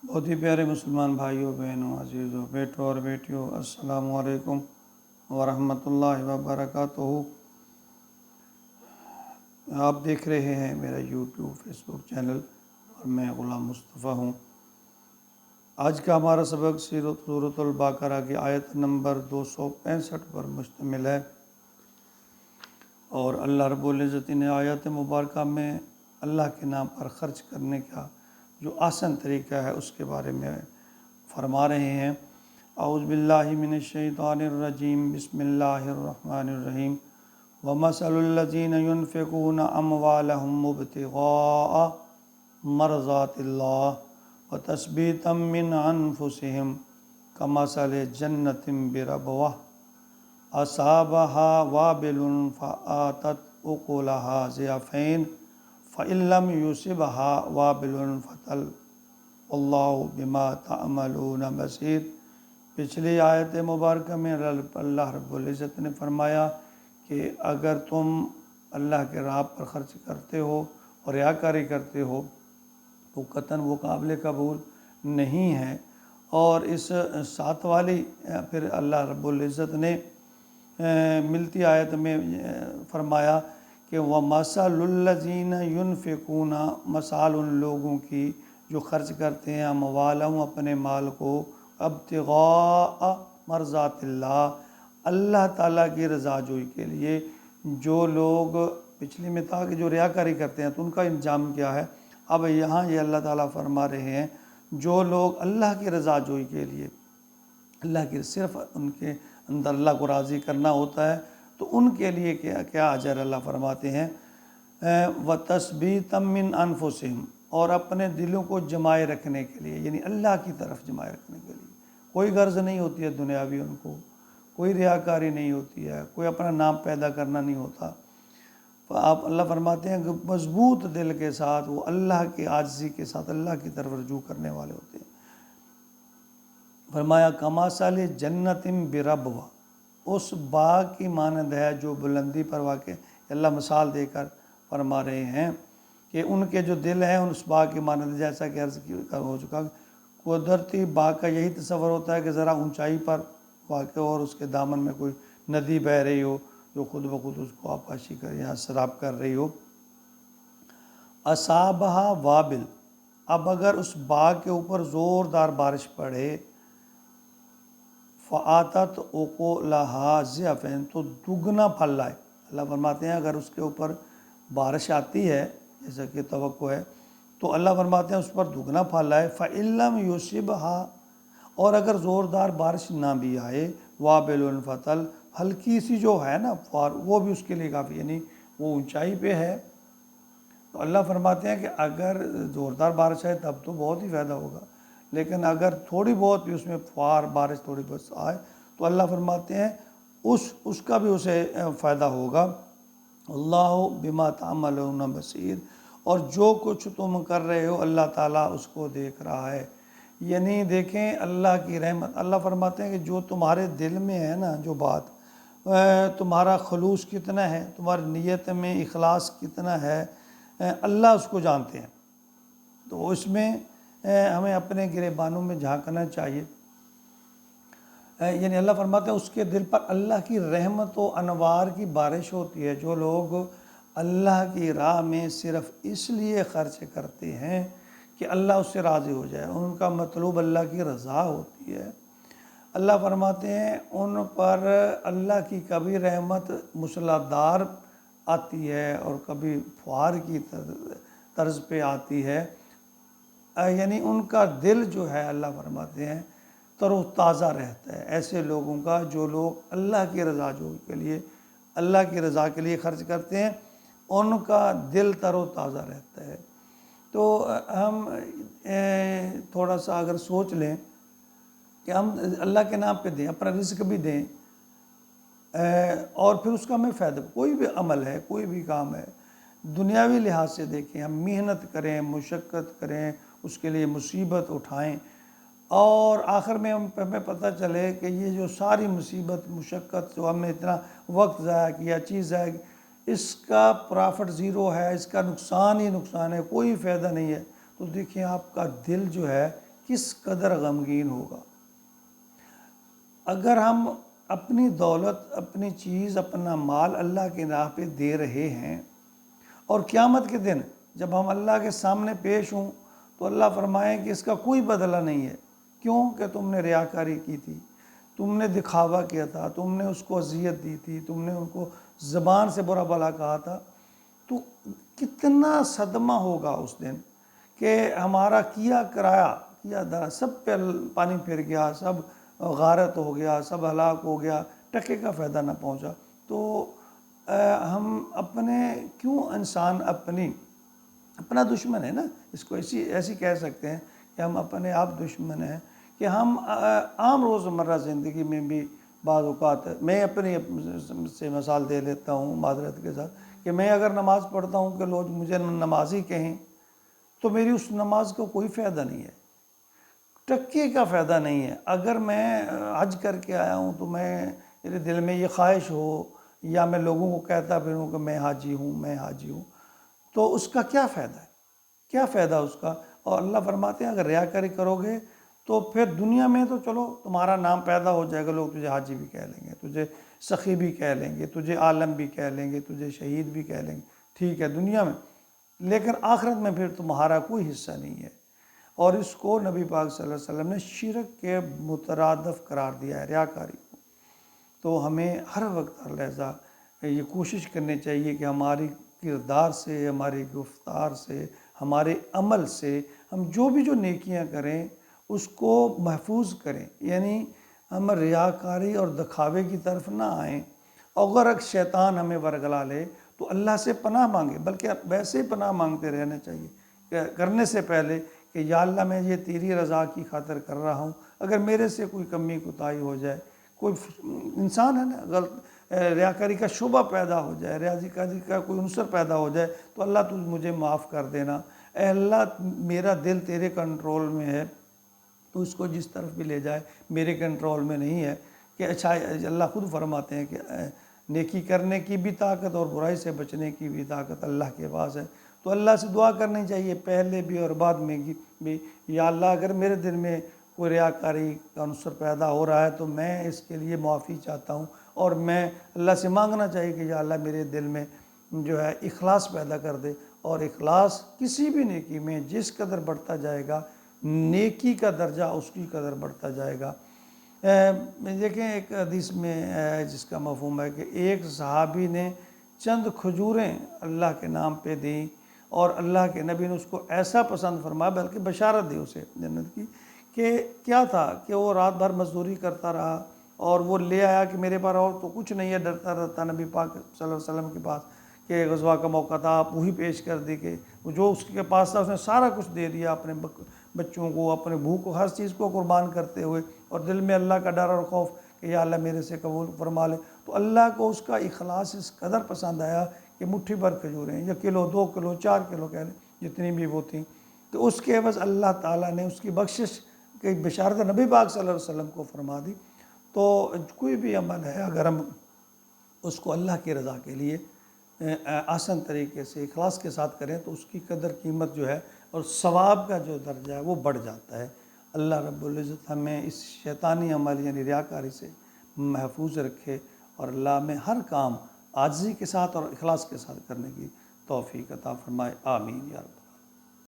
بہت ہی پیارے مسلمان بھائیوں بہنوں عزیزوں بیٹوں اور بیٹیوں، السلام علیکم ورحمۃ اللہ وبرکاتہ۔ آپ دیکھ رہے ہیں میرا یوٹیوب فیس بک چینل اور میں غلام مصطفیٰ ہوں۔ آج کا ہمارا سبق سورۃ البقرہ کی آیت نمبر 265 پر مشتمل ہے، اور اللہ رب العزت نے آیت مبارکہ میں اللہ کے نام پر خرچ کرنے کا جو آسان طریقہ ہے اس کے بارے میں فرما رہے ہیں۔ اعوذ باللہ من الشیطان الرجیم، بسم اللہ الرحمن الرحیم۔ وَمَثَلُ الَّذِينَ يُنْفِقُونَ أَمْوَالَهُمْ ابْتِغَاءَ مَرْضَاتِ اللَّهِ وَتَثْبِيتًا مِّنْ أَنفُسِهِمْ كَمَثَلِ جَنَّةٍ بِرَبْوَةٍ أَصَابَهَا وَابِلٌ فَآتَتْ أُكُلَهَا ضِعْفَيْنِ فَإِن لَّمْ يُصِبْهَا وَابِلٌ فَطَلٌّ وَاللَّهُ بِمَا تَعْمَلُونَ بَصِيرٌ۔ پچھلی آیت مبارکہ میں اللہ رب العزت نے فرمایا کہ اگر تم اللہ کے راہ پر خرچ کرتے ہو اور ریاکاری کرتے ہو تو قطعاً وہ قابل قبول نہیں ہے۔ اور اس ساتھ والی پھر اللہ رب العزت نے ملتی آیت میں فرمایا کہ وَمَثَلُ الَّذِينَ يُنْفِقُونَ، مثال ان لوگوں کی جو خرچ کرتے ہیں اموالہم، اپنے مال کو، ابتغاء مرضات اللہ، اللہ تعالیٰ کی رضا جوئی کے لیے۔ جو لوگ پچھلی میں تھا کہ جو ریاکاری کرتے ہیں تو ان کا انجام کیا ہے، اب یہاں یہ اللہ تعالیٰ فرما رہے ہیں جو لوگ اللہ کی رضا جوئی کے لیے، اللہ کی صرف ان کے اندر اللہ کو راضی کرنا ہوتا ہے، تو ان کے لیے کیا اجر اللہ فرماتے ہیں۔ وَتَثْبِيتًا مِّنْ أَنفُسِهِمْ، اور اپنے دلوں کو جمائے رکھنے کے لیے، یعنی اللہ کی طرف جمائے رکھنے کے لیے۔ کوئی غرض نہیں ہوتی ہے دنیاوی، ان کو کوئی ریاکاری نہیں ہوتی ہے، کوئی اپنا نام پیدا کرنا نہیں ہوتا۔ آپ اللہ فرماتے ہیں کہ مضبوط دل کے ساتھ وہ اللہ کی عاجزی کے ساتھ اللہ کی طرف رجوع کرنے والے ہوتے ہیں۔ فرمایا کمثل جنت بربوہ، اس باغ کی مانند ہے جو بلندی پر واقع ہے۔ اللہ مثال دے کر فرما رہے ہیں کہ ان کے جو دل ہیں اس باغ کی مانند، جیسا کہ عرض ہو چکا، قدرتی باغ کا یہی تصور ہوتا ہے کہ ذرا اونچائی پر واقع ہو اور اس کے دامن میں کوئی ندی بہہ رہی ہو جو خود بخود اس کو آبپاشی کر یا سراب کر رہی ہو۔ اصابہا وابل، اب اگر اس باغ کے اوپر زوردار بارش پڑے، فآتت اکلہا ضعفین، تو دگنا پھل لائے۔ اللہ فرماتے ہیں اگر اس کے اوپر بارش آتی ہے جیسا کہ توقع ہے تو اللہ فرماتے ہیں اس پر دگنا پھل آئے۔ فَإِن لَّمْ يُصِبْهَا، اور اگر زوردار بارش نہ بھی آئے، وابل فطل، ہلکی سی جو ہے نا فوار، وہ بھی اس کے لیے کافی، یعنی وہ اونچائی پہ ہے، تو اللہ فرماتے ہیں کہ اگر زوردار بارش آئے تب تو بہت ہی فائدہ ہوگا، لیکن اگر تھوڑی بہت بھی اس میں فوار بارش تھوڑی بہت آئے تو اللہ فرماتے ہیں اس کا بھی اسے فائدہ ہوگا۔ اللہ بما تعملون بصیر، اور جو کچھ تم کر رہے ہو اللہ تعالیٰ اس کو دیکھ رہا ہے۔ یعنی دیکھیں اللہ کی رحمت، اللہ فرماتے ہیں کہ جو تمہارے دل میں ہے نا جو بات، تمہارا خلوص کتنا ہے، تمہاری نیت میں اخلاص کتنا ہے، اللہ اس کو جانتے ہیں۔ تو اس میں ہمیں اپنے گریبانوں میں جھانکنا چاہیے۔ یعنی اللہ فرماتے ہیں اس کے دل پر اللہ کی رحمت و انوار کی بارش ہوتی ہے۔ جو لوگ اللہ کی راہ میں صرف اس لیے خرچ کرتے ہیں کہ اللہ اس سے راضی ہو جائے، ان کا مطلوب اللہ کی رضا ہوتی ہے، اللہ فرماتے ہیں ان پر اللہ کی کبھی رحمت مسلسل آتی ہے اور کبھی فوار کی طرز پہ آتی ہے، یعنی ان کا دل جو ہے اللہ فرماتے ہیں تر و تازہ رہتا ہے۔ ایسے لوگوں کا جو لوگ اللہ کی رضا جو کے لیے، اللہ کی رضا کے لیے خرچ کرتے ہیں، ان کا دل تر و تازہ رہتا ہے۔ تو ہم تھوڑا سا اگر سوچ لیں کہ ہم اللہ کے نام پہ دیں، اپنا رزق بھی دیں، اور پھر اس کا ہمیں فائدہ، کوئی بھی عمل ہے، کوئی بھی کام ہے، دنیاوی لحاظ سے دیکھیں، ہم محنت کریں، مشقت کریں، اس کے لیے مصیبت اٹھائیں، اور آخر میں ہمیں پتہ چلے کہ یہ جو ساری مصیبت مشقت جو ہم نے اتنا وقت ضائع کیا، چیز ضائع کی، اس کا پرافٹ زیرو ہے، اس کا نقصان ہی نقصان ہے، کوئی فائدہ نہیں ہے، تو دیکھیں آپ کا دل جو ہے کس قدر غمگین ہوگا۔ اگر ہم اپنی دولت، اپنی چیز، اپنا مال اللہ کی راہ پہ دے رہے ہیں اور قیامت کے دن جب ہم اللہ کے سامنے پیش ہوں تو اللہ فرمائے کہ اس کا کوئی بدلہ نہیں ہے، کیوں کہ تم نے ریاکاری کی تھی، تم نے دکھاوا کیا تھا، تم نے اس کو اذیت دی تھی، تم نے ان کو زبان سے برا بھلا کہا تھا، تو کتنا صدمہ ہوگا اس دن کہ ہمارا کیا کرایا سب پہ پانی پھر گیا، سب غارت ہو گیا، سب ہلاک ہو گیا، ٹکے کا فائدہ نہ پہنچا۔ تو ہم اپنے کیوں انسان اپنا دشمن ہے نا، اس کو ایسی کہہ سکتے ہیں کہ ہم اپنے آپ دشمن ہیں، کہ ہم عام روزمرہ زندگی میں بھی بعض اوقات، میں اپنی سے مثال دے لیتا ہوں معذرت کے ساتھ، کہ میں اگر نماز پڑھتا ہوں کہ لوگ مجھے نمازی کہیں تو میری اس نماز کو کوئی فائدہ نہیں ہے، ٹکے کا فائدہ نہیں ہے۔ اگر میں حج کر کے آیا ہوں تو میرے دل میں یہ خواہش ہو یا میں لوگوں کو کہتا پھروں کہ میں حاجی ہوں، تو اس کا کیا فائدہ ہے؟ کیا فائدہ اس کا؟ اور اللہ فرماتے ہیں اگر ریاکاری کرو گے تو پھر دنیا میں تو چلو تمہارا نام پیدا ہو جائے گا، لوگ تجھے حاجی بھی کہہ لیں گے، تجھے سخی بھی کہہ لیں گے، تجھے عالم بھی کہہ لیں گے، تجھے شہید بھی کہہ لیں گے، ٹھیک ہے دنیا میں، لیکن آخرت میں پھر تمہارا کوئی حصہ نہیں ہے۔ اور اس کو نبی پاک صلی اللہ علیہ وسلم نے شرک کے مترادف قرار دیا ہے، ریاکاری کو۔ تو ہمیں ہر وقت ہر لحظہ یہ کوشش کرنی چاہیے کہ ہماری کردار سے، ہماری گفتار سے، ہمارے عمل سے ہم جو نیکیاں کریں اس کو محفوظ کریں، یعنی ہم ریاکاری اور دکھاوے کی طرف نہ آئیں۔ اگر شیطان ہمیں ورگلا لے تو اللہ سے پناہ مانگے، بلکہ ویسے ہی پناہ مانگتے رہنا چاہیے کرنے سے پہلے کہ یا اللہ میں یہ تیری رضا کی خاطر کر رہا ہوں، اگر میرے سے کوئی کمی کوتاہی ہو جائے، کوئی انسان ہے نا غلط ریاکاری کا شعبہ پیدا ہو جائے، ریاکاری کا کوئی عنصر پیدا ہو جائے تو اللہ تو مجھے معاف کر دینا، اے اللہ میرا دل تیرے کنٹرول میں ہے، تو اس کو جس طرف بھی لے جائے میرے کنٹرول میں نہیں ہے۔ کہ اچھا اللہ خود فرماتے ہیں کہ نیکی کرنے کی بھی طاقت اور برائی سے بچنے کی بھی طاقت اللہ کے پاس ہے۔ تو اللہ سے دعا کرنی چاہیے پہلے بھی اور بعد میں بھی، یا اللہ اگر میرے دل میں کوئی ریاکاری کا عنصر پیدا ہو رہا ہے تو میں اس کے لیے معافی چاہتا ہوں، اور میں اللہ سے مانگنا چاہیے کہ یا اللہ میرے دل میں جو ہے اخلاص پیدا کر دے، اور اخلاص کسی بھی نیکی میں جس قدر بڑھتا جائے گا نیکی کا درجہ اس کی قدر بڑھتا جائے گا۔ دیکھیں ایک حدیث میں جس کا مفہوم ہے کہ ایک صحابی نے چند کھجوریں اللہ کے نام پہ دیں اور اللہ کے نبی نے اس کو ایسا پسند فرمایا، بلکہ بشارت دی اسے جنت کی، کہ کیا تھا کہ وہ رات بھر مزدوری کرتا رہا اور وہ لے آیا کہ میرے پاس اور تو کچھ نہیں ہے، ڈرتا رہتا نبی پاک صلی اللہ علیہ وسلم کے پاس کہ غزوہ کا موقع تھا، آپ وہی پیش کر دی کہ جو اس کے پاس تھا اس نے سارا کچھ دے دیا، اپنے بچوں کو، اپنے بھوک کو، ہر چیز کو قربان کرتے ہوئے، اور دل میں اللہ کا ڈر اور خوف کہ یا اللہ میرے سے قبول فرما لے۔ تو اللہ کو اس کا اخلاص اس قدر پسند آیا کہ مٹھی بھر کھجوریں یا کلو، 2 کلو، 4 کلو کہہ لیں جتنی بھی وہ تھیں، تو اس کے عوض اللہ تعالیٰ نے اس کی بخشش کی بشارت نبی پاک صلی اللہ علیہ وسلم کو فرما دی۔ تو کوئی بھی عمل ہے اگر ہم اس کو اللہ کی رضا کے لیے آسان طریقے سے اخلاص کے ساتھ کریں تو اس کی قدر قیمت جو ہے اور ثواب کا جو درجہ ہے وہ بڑھ جاتا ہے۔ اللہ رب العزت ہمیں اس شیطانی عمل یعنی ریاکاری سے محفوظ رکھے، اور اللہ میں ہر کام عاجزی کے ساتھ اور اخلاص کے ساتھ کرنے کی توفیق عطا فرمائے، آمین یا رب۔